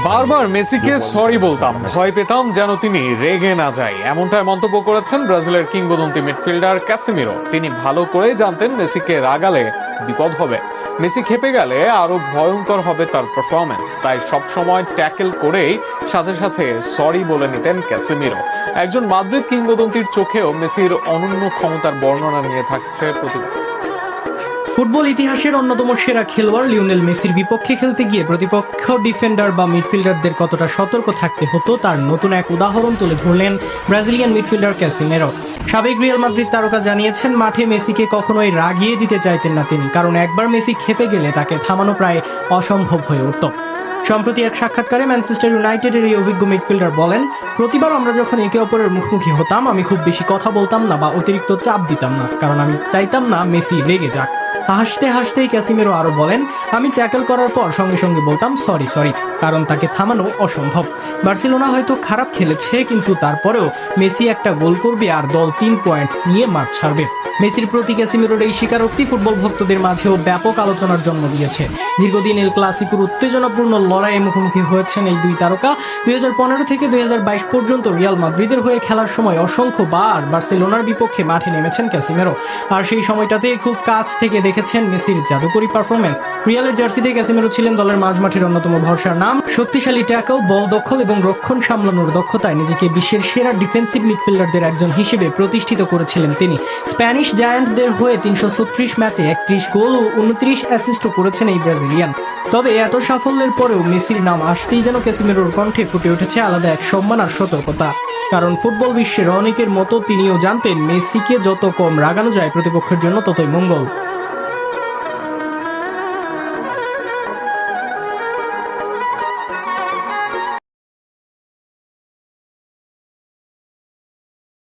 বারবার মেসিকে সরি বলতাম, ভয় পেতাম যেন তিনি রেগে না যায়, এমনটাই মন্তব্য করেছেন ব্রাজিলের কিংবদন্তি মিডফিল্ডার ক্যাসেমিরো। তিনি ভালো করেই জানতেন মেসিকে রাগালে বিপদ হবে, মেসি খেপে গেলে আরো ভয়ঙ্কর হবে তার পারফরমেন্স। তাই সবসময় ট্যাকেল করেই সাথে সাথে সরি বলে নিতেন ক্যাসেমিরো। একজন মাদ্রিদ কিংবদন্তির চোখেও মেসির অনন্য ক্ষমতার বর্ণনা নিয়ে থাকছে প্রতিবেদন। ফুটবল ইতিহাসের অন্যতম সেরা খেলোয়াড় লিওনেল মেসির বিপক্ষে খেলতে গিয়ে প্রতিপক্ষ ডিফেন্ডার বা মিডফিল্ডারদের কতটা সতর্ক থাকতে হতো তার নতুন এক উদাহরণ তুলে ধরলেন ব্রাজিলিয়ান মিডফিল্ডার ক্যাসিমেরো। সাবেক রিয়াল মাদ্রিদ তারকা জানিয়েছেন মাঠে মেসিকে কখনোই রাগিয়ে দিতে চাইতেন না তিনি, কারণ একবার মেসি খেপে গেলে তাকে থামানো প্রায় অসম্ভব হয়ে উঠত। সম্প্রতি এক সাক্ষাৎকারে ম্যানচেস্টার ইউনাইটেডের এই অভিজ্ঞ মিডফিল্ডার বলেন, প্রতিবার আমরা যখন একে অপরের মুখোমুখি হতাম আমি খুব বেশি কথা বলতাম না বা অতিরিক্ত চাপ দিতাম না, কারণ আমি চাইতাম না মেসি রেগে যাক। হাসতে হাসতেই ক্যাসিমেরো আরো বলেন, আমি ট্যাকল করার পর সঙ্গে সঙ্গে বলতাম সরি সরি, কারণ তাকে থামানো অসম্ভব। বার্সেলোনা হয়তো খারাপ খেলেছে, কিন্তু তারপরেও মেসি একটা গোল করবে আর দল 3 পয়েন্ট নিয়ে মাঠ ছাড়বে। মেসির প্রতি ক্যাসিমেরোর এই স্বীকারোক্তি ফুটবল ভক্তদের মাঝেও ব্যাপক আলোচনার জন্ম দিয়েছে। দীর্ঘদিন এল ক্লাসিকোর উত্তেজনাপূর্ণ লড়াইয়ে মুখোমুখি হয়েছেন এই দুই তারকা। 2015 থেকে 2022 পর্যন্ত রিয়াল মাদ্রিদের হয়ে খেলার সময় অসংখ্যবার বার্সেলোনার বিপক্ষে মাঠে নেমেছেন ক্যাসিমেরো, আর সেই সময়টাতে খুব কাছ থেকে দেখেছেন মেসির জাদুকরী পারফরমেন্স। রিয়ালের জার্সিতে ক্যাসিমেরো ছিলেন দলের মাঝমাঠের অন্যতম ভরসার নাম। শক্তিশালী ট্যাকল, বল দখল এবং রক্ষণ সামলানোর দক্ষতায় নিজেকে বিশ্বের সেরা ডিফেন্সিভ মিডফিল্ডারদের একজন হিসেবে প্রতিষ্ঠিত করেছিলেন তিনি। স্প্যানিশ জায়ান্টদের হয়ে 336 ম্যাচে 31 গোল ও 29 অ্যাসিস্টও করেছেন এই ব্রাজিলিয়ান। তবে এত সাফল্যের পরেও মেসির নাম আসতেই যেন ক্যাসিমেরোর কণ্ঠে ফুটে উঠেছে আলাদা এক সম্মান আর সতর্কতা। কারণ ফুটবল বিশ্বের অনেকের মতো তিনিও জানতেন মেসিকে যত কম রাগানো যায় প্রতিপক্ষের জন্য ততই মঙ্গল।